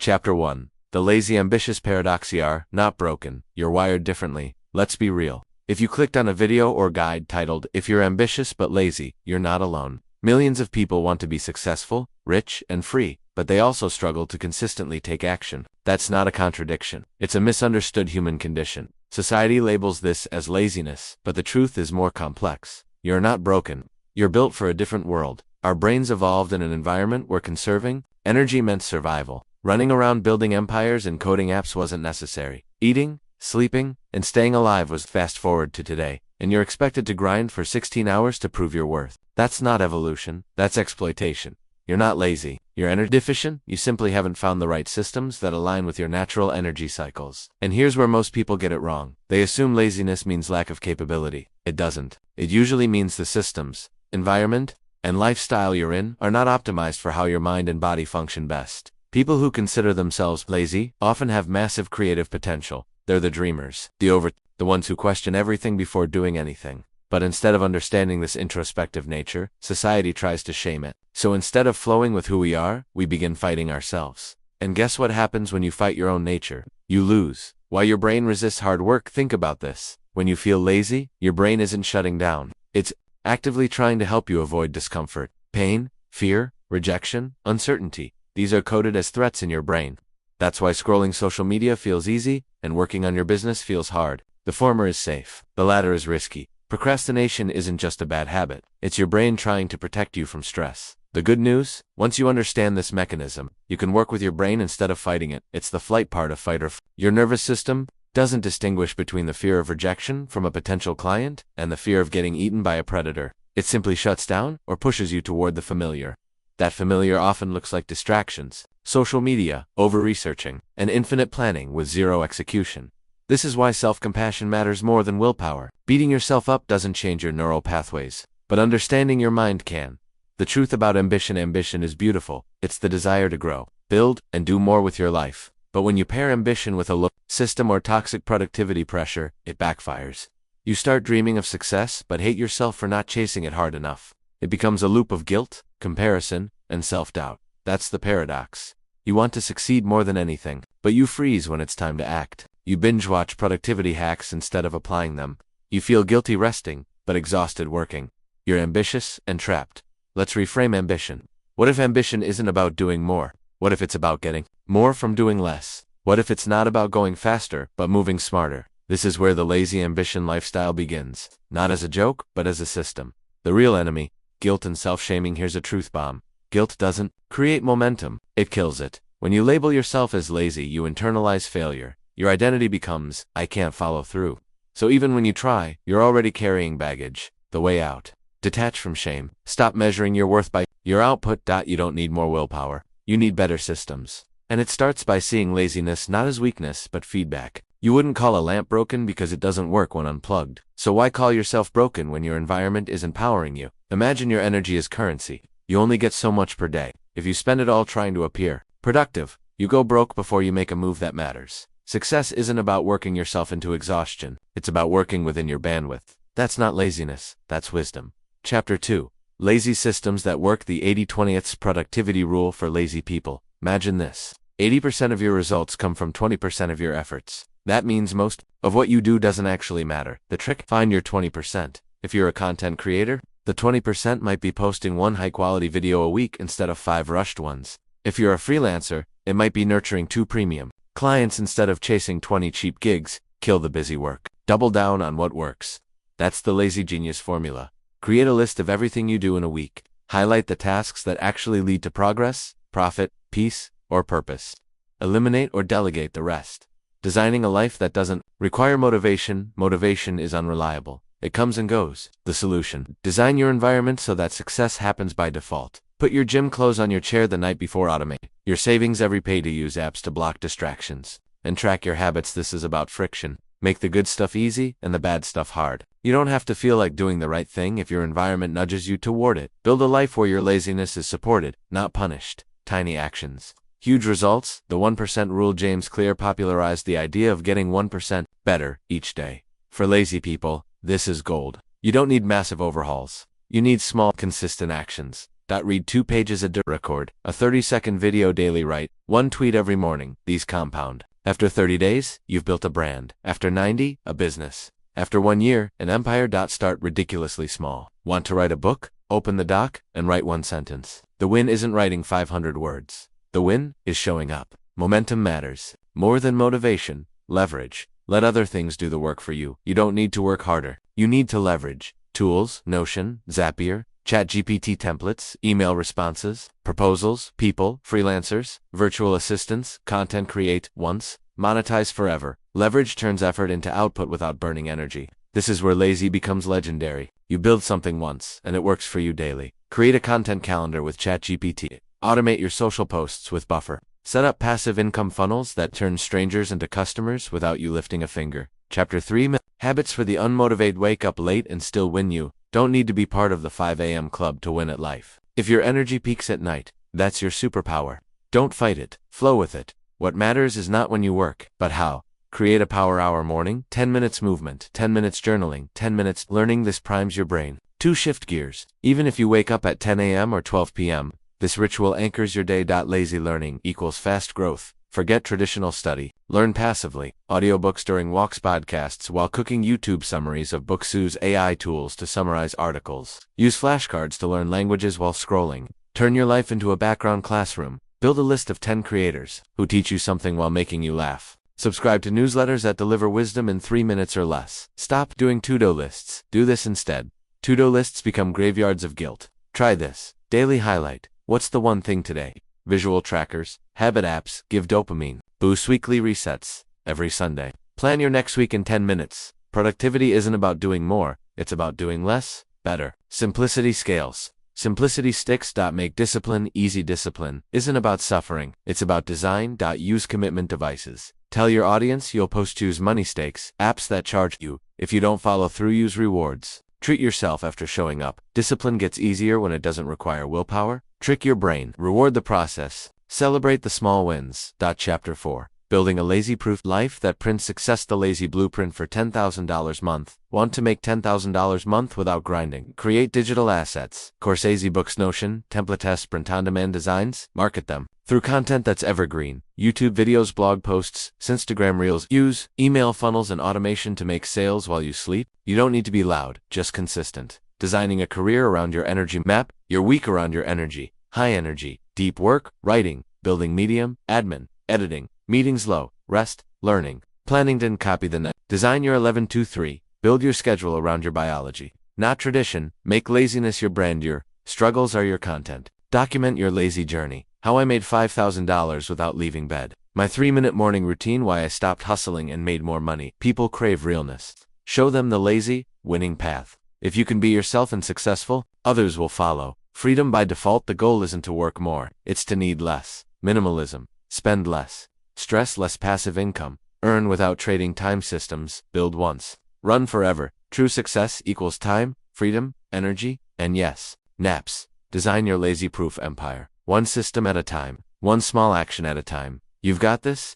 Chapter 1. The Lazy Ambitious Paradox. You are not broken, you're wired differently. Let's be real. If you clicked on a video or guide titled, "If you're ambitious but lazy, you're not alone." Millions of people want to be successful, rich, and free, but they also struggle to consistently take action. That's not a contradiction. It's a misunderstood human condition. Society labels this as laziness, but the truth is more complex. You're not broken. You're built for a different world. Our brains evolved in an environment where conserving energy meant survival. Running around building empires and coding apps wasn't necessary. Eating, sleeping, and staying alive was. Fast forward to today, and you're expected to grind for 16 hours to prove your worth. That's not evolution, that's exploitation. You're not lazy. You're energy deficient. You simply haven't found the right systems that align with your natural energy cycles. And here's where most people get it wrong. They assume laziness means lack of capability. It doesn't. It usually means the systems, environment, and lifestyle you're in are not optimized for how your mind and body function best. People who consider themselves lazy often have massive creative potential. They're the dreamers, the ones who question everything before doing anything. But instead of understanding this introspective nature, society tries to shame it. So instead of flowing with who we are, we begin fighting ourselves. And guess what happens when you fight your own nature? You lose. Why your brain resists hard work? Think about this. When you feel lazy, your brain isn't shutting down. It's actively trying to help you avoid discomfort, pain, fear, rejection, uncertainty. These are coded as threats in your brain. That's why scrolling social media feels easy and working on your business feels hard. The former is safe. The latter is risky. Procrastination isn't just a bad habit. It's your brain trying to protect you from stress. The good news? Once you understand this mechanism, you can work with your brain instead of fighting it. It's the flight part of fight or flight. Your nervous system doesn't distinguish between the fear of rejection from a potential client and the fear of getting eaten by a predator. It simply shuts down or pushes you toward the familiar. That familiar often looks like distractions, social media, over-researching, and infinite planning with zero execution. This is why self-compassion matters more than willpower. Beating yourself up doesn't change your neural pathways, but understanding your mind can. The truth about ambition is beautiful. It's the desire to grow, build, and do more with your life. But when you pair ambition with a system or toxic productivity pressure, it backfires. You start dreaming of success, but hate yourself for not chasing it hard enough. It becomes a loop of guilt, comparison, and self-doubt. That's the paradox. You want to succeed more than anything, but you freeze when it's time to act. You binge-watch productivity hacks instead of applying them. You feel guilty resting, but exhausted working. You're ambitious and trapped. Let's reframe ambition. What if ambition isn't about doing more? What if it's about getting more from doing less? What if it's not about going faster, but moving smarter? This is where the lazy ambition lifestyle begins. Not as a joke, but as a system. The real enemy, guilt and self-shaming. Here's a truth bomb. Guilt doesn't create momentum, it kills it. When you label yourself as lazy, you internalize failure. Your identity becomes, "I can't follow through." So even when you try, you're already carrying baggage. The way out. Detach from shame. Stop measuring your worth by your output. You don't need more willpower. You need better systems. And it starts by seeing laziness not as weakness, but feedback. You wouldn't call a lamp broken because it doesn't work when unplugged. So why call yourself broken when your environment is empowering you? Imagine your energy as currency. You only get so much per day. If you spend it all trying to appear productive, you go broke before you make a move that matters. Success isn't about working yourself into exhaustion. It's about working within your bandwidth. That's not laziness, that's wisdom. Chapter 2. Lazy systems that work. The 80-20th productivity rule for lazy people. Imagine this. 80% of your results come from 20% of your efforts. That means most of what you do doesn't actually matter. The trick? Find your 20%. If you're a content creator, the 20% might be posting one high-quality video a week instead of 5 rushed ones. If you're a freelancer, it might be nurturing 2 premium clients instead of chasing 20 cheap gigs. Kill the busy work. Double down on what works. That's the lazy genius formula. Create a list of everything you do in a week. Highlight the tasks that actually lead to progress, profit, peace, or purpose. Eliminate or delegate the rest. Designing a life that doesn't require motivation. Motivation is unreliable. It comes and goes. The solution. Design your environment so that success happens by default. Put your gym clothes on your chair the night before. Automate your savings every pay to use apps to block distractions. And track your habits. This is about friction. Make the good stuff easy and the bad stuff hard. You don't have to feel like doing the right thing if your environment nudges you toward it. Build a life where your laziness is supported, not punished. Tiny actions. Huge results. The 1% rule. James Clear popularized the idea of getting 1% better each day. For lazy people, this is gold. You don't need massive overhauls. You need small, consistent actions. Read 2 pages a day. Record a 30-second video daily. Write 1 tweet every morning. These compound. After 30 days, you've built a brand. After 90, a business. After 1 year, an empire. Start ridiculously small. Want to write a book? Open the doc and write 1 sentence. The win isn't writing 500 words. The win is showing up. Momentum matters. More than motivation, leverage. Let other things do the work for you. You don't need to work harder. You need to leverage. Tools, Notion, Zapier, ChatGPT templates, email responses, proposals, people, freelancers, virtual assistants, content. Create once, monetize forever. Leverage turns effort into output without burning energy. This is where lazy becomes legendary. You build something once, and it works for you daily. Create a content calendar with ChatGPT. Automate your social posts with Buffer. Set up passive income funnels that turn strangers into customers without you lifting a finger. Chapter 3. Habits for the unmotivated. Wake up late and still win. You don't need to be part of the 5 a.m. club to win at life. If your energy peaks at night, that's your superpower. Don't fight it. Flow with it. What matters is not when you work, but how. Create a power hour morning, 10 minutes movement, 10 minutes journaling, 10 minutes learning. This primes your brain. 2. Shift gears. Even if you wake up at 10 a.m. or 12 p.m., this ritual anchors your day. Lazy learning equals fast growth. Forget traditional study. Learn passively. Audiobooks during walks, podcasts while cooking, YouTube summaries of books, use AI tools to summarize articles. Use flashcards to learn languages while scrolling. Turn your life into a background classroom. Build a list of 10 creators who teach you something while making you laugh. Subscribe to newsletters that deliver wisdom in 3 minutes or less. Stop doing to-do lists. Do this instead. To-do lists become graveyards of guilt. Try this. Daily highlight. What's the one thing today? Visual trackers, habit apps, give dopamine. Boost weekly resets. Every Sunday. Plan your next week in 10 minutes. Productivity isn't about doing more, it's about doing less, better. Simplicity scales. Simplicity sticks. Make discipline easy. Discipline isn't about suffering, it's about design. Use commitment devices. Tell your audience you'll post. Use money stakes, apps that charge you if you don't follow through. Use rewards. Treat yourself after showing up. Discipline gets easier when it doesn't require willpower. Trick your brain. Reward the process. Celebrate the small wins. Chapter 4. Building a lazy-proof life that prints success. The Lazy Blueprint for $10,000 month. Want to make $10,000 month without grinding? Create digital assets. Course, books, Notion, template test, print-on-demand designs. Market them through content that's evergreen. YouTube videos, blog posts, Instagram reels. Use email funnels and automation to make sales while you sleep. You don't need to be loud, just consistent. Designing a career around your energy. Map your week around your energy. High energy, deep work, writing, building. Medium, admin, editing. Meetings. Low, rest, learning. Planning. Didn't copy the net. Design your 11-2-3. Build your schedule around your biology. Not tradition. Make laziness your brand. Your struggles are your content. Document your lazy journey. How I made $5,000 without leaving bed. My 3-minute morning routine. Why I stopped hustling and made more money. People crave realness. Show them the lazy, winning path. If you can be yourself and successful, others will follow. Freedom by default. The goal isn't to work more, it's to need less. Minimalism. Spend less. Stress less. Passive income. Earn without trading. Time systems. Build once. Run forever. True success equals time, freedom, energy, and yes, naps. Design your lazy-proof empire. One system at a time. One small action at a time. You've got this.